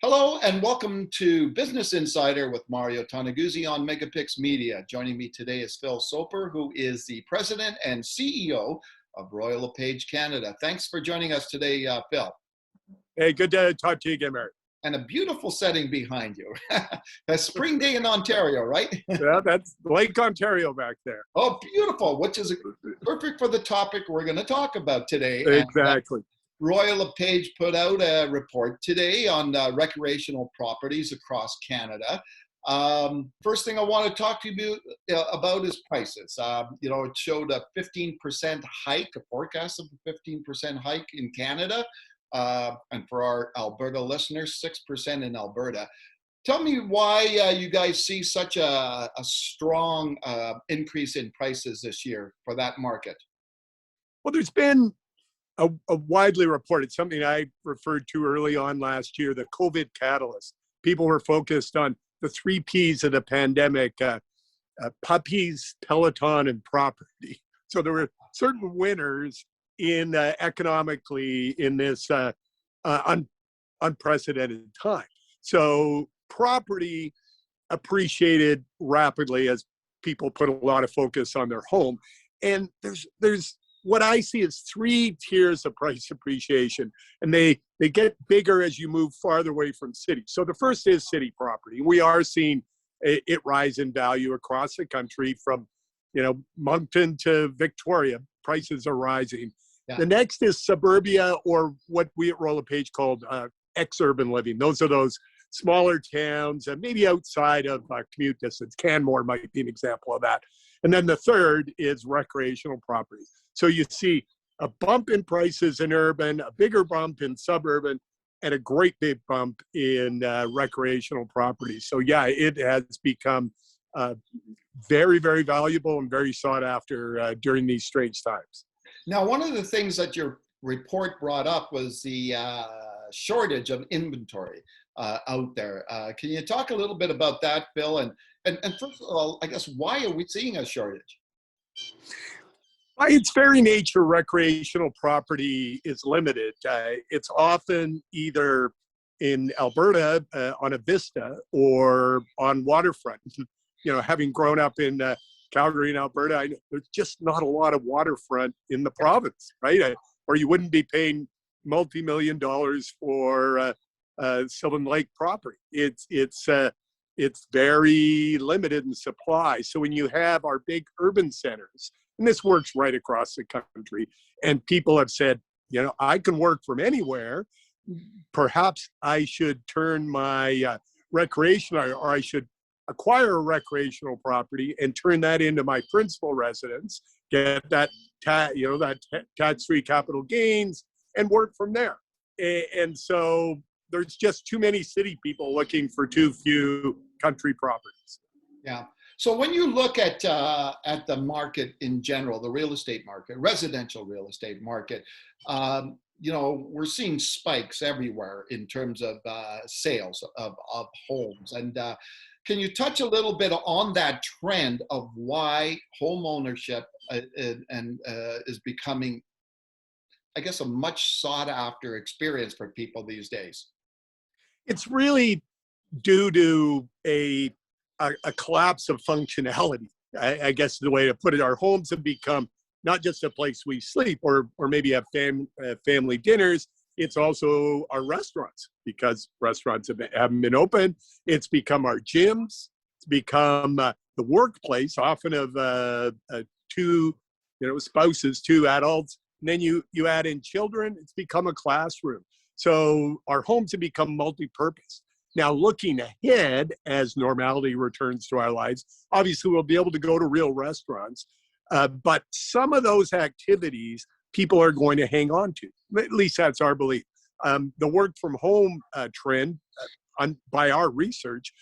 Hello and welcome to Business Insider with Mario Toneguzzi on MegaPixx Media. Joining me today is Phil Soper, who is the President and CEO of Royal LePage Canada. Thanks for joining us today, Phil. Hey, good to talk to you again, Mary. And a beautiful setting behind you. A spring day in Ontario, right? Yeah, that's Lake Ontario back there. Oh, beautiful, which is perfect for the topic we're going to talk about today. Exactly. Royal LePage put out a report today on recreational properties across Canada. First thing I want to talk to you about is prices. It showed a 15% hike, a forecast of a 15% hike in Canada. And for our Alberta listeners, 6% in Alberta. Tell me why you guys see such a strong increase in prices this year for that market. Well, there's been a widely reported, something I referred to early on last year, the COVID catalyst. People were focused on the 3 Ps of the pandemic, puppies, Peloton, and property. So there were certain winners in economically in this unprecedented time. So property appreciated rapidly as people put a lot of focus on their home. And there's what I see is 3 tiers of price appreciation, and they get bigger as you move farther away from cities. So the first is city property. We are seeing it rise in value across the country from, Moncton to Victoria. Prices are rising. Yeah. The next is suburbia, or what we at Royal LePage called ex-urban living. Those are those smaller towns, maybe outside of commute distance. Canmore might be an example of that. And then the third is recreational property. So you see a bump in prices in urban, a bigger bump in suburban, and a great big bump in recreational property. So yeah, it has become very, very valuable and very sought after during these strange times. Now, one of the things that your report brought up was the shortage of inventory out there. Can you talk a little bit about that, Phil? And first of all, I guess, why are we seeing a shortage? By its very nature, recreational property is limited. It's often either in Alberta on a vista or on waterfront. Having grown up in Calgary and Alberta, there's just not a lot of waterfront in the province, right? Or you wouldn't be paying multi-million dollars for Sylvan Lake property. It's very limited in supply. So when you have our big urban centers, and this works right across the country, and people have said, I can work from anywhere. Perhaps I should turn my recreational, or I should acquire a recreational property and turn that into my principal residence, get that tax-free capital gains, and work from there. And so there's just too many city people looking for too few country properties. Yeah. So when you look at the market in general, the real estate market, residential real estate market, we're seeing spikes everywhere in terms of sales of homes. And can you touch a little bit on that trend of why home ownership is becoming, I guess, a much sought after experience for people these days? It's really due to a collapse of functionality, I guess the way to put it. Our homes have become not just a place we sleep or maybe have family dinners. It's also our restaurants, because restaurants haven't been open. It's become our gyms. It's become the workplace, often of 2 spouses, 2 adults. And then you add in children, it's become a classroom. So our homes have become multi-purpose. Now, looking ahead, as normality returns to our lives, obviously we'll be able to go to real restaurants. But some of those activities people are going to hang on to. At least that's our belief. The work from home trend, by our research,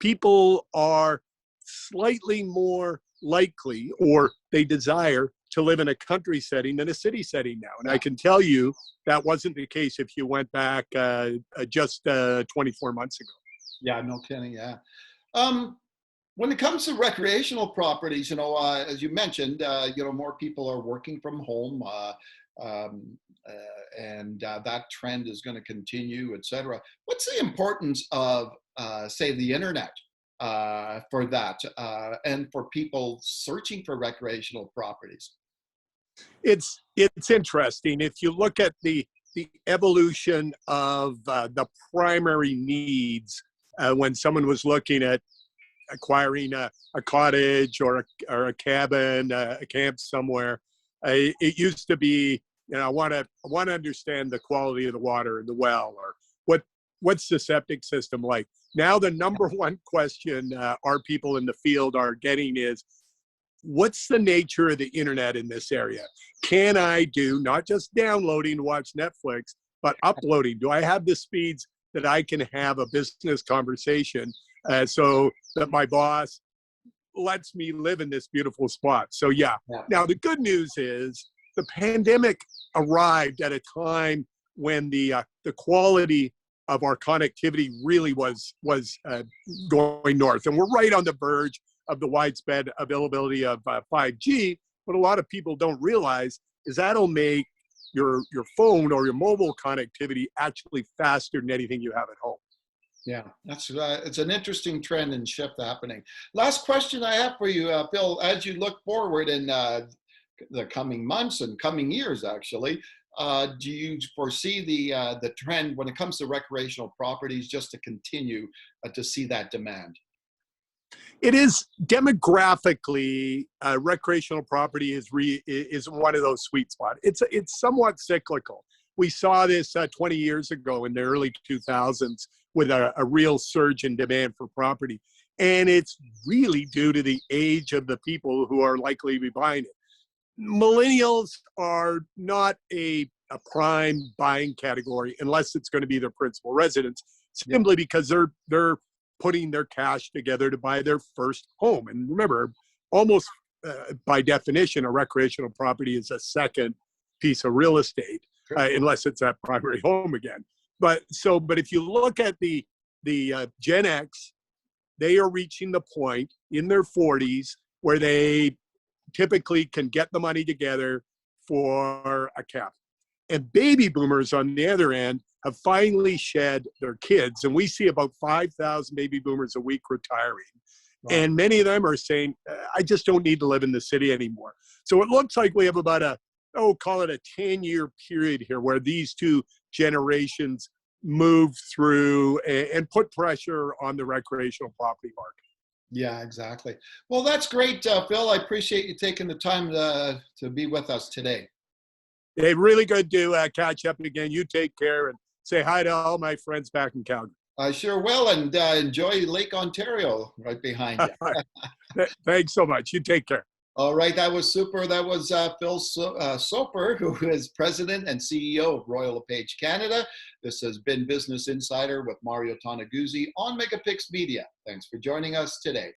people are slightly more likely, or they desire, to live in a country setting than a city setting now. And I can tell you that wasn't the case if you went back just 24 months ago. Yeah, no kidding, yeah. When it comes to recreational properties, as you mentioned, more people are working from home. and that trend is going to continue, etc. What's the importance of, say, the internet for that, and for people searching for recreational properties? It's interesting. If you look at the evolution of the primary needs when someone was looking at acquiring a cottage or a cabin, a camp somewhere, it used to be, I want to understand the quality of the water in the well, or what's the septic system like. Now the number one question our people in the field are getting is, what's the nature of the internet in this area? Can I do not just downloading to watch Netflix, but uploading? Do I have the speeds that I can have a business conversation so that my boss lets me live in this beautiful spot? So yeah. Now the good news is the pandemic arrived at a time when the quality of our connectivity really was going north, and we're right on the verge of the widespread availability of 5G. What a lot of people don't realize is that'll make your phone or your mobile connectivity actually faster than anything you have at home. Yeah, that's it's an interesting trend and shift happening. Last question I have for you, Phil. As you look forward in the coming months and coming years, actually, do you foresee the trend when it comes to recreational properties just to continue to see that demand? It is demographically, recreational property is one of those sweet spots. It's somewhat cyclical. We saw this 20 years ago in the early 2000s with a real surge in demand for property. And it's really due to the age of the people who are likely to be buying it. Millennials are not a prime buying category unless it's going to be their principal residence, simply because they're putting their cash together to buy their first home. And remember, almost by definition, a recreational property is a second piece of real estate, unless it's that primary home again. But if you look at the Gen X, they are reaching the point in their 40s where they typically can get the money together for a cabin. And baby boomers, on the other end, have finally shed their kids. And we see about 5,000 baby boomers a week retiring. Wow. And many of them are saying, I just don't need to live in the city anymore. So it looks like we have about call it a 10-year period here where these two generations move through and put pressure on the recreational property market. Yeah, exactly. Well, that's great, Phil. I appreciate you taking the time to be with us today. Hey, really good to catch up again. You take care and say hi to all my friends back in Calgary. I sure will, and enjoy Lake Ontario right behind you. Thanks so much. You take care. All right, that was super. That was Phil Soper, who is President and CEO of Royal LePage Canada. This has been Business Insider with Mario Tonaguzzi on MegaPixx Media. Thanks for joining us today.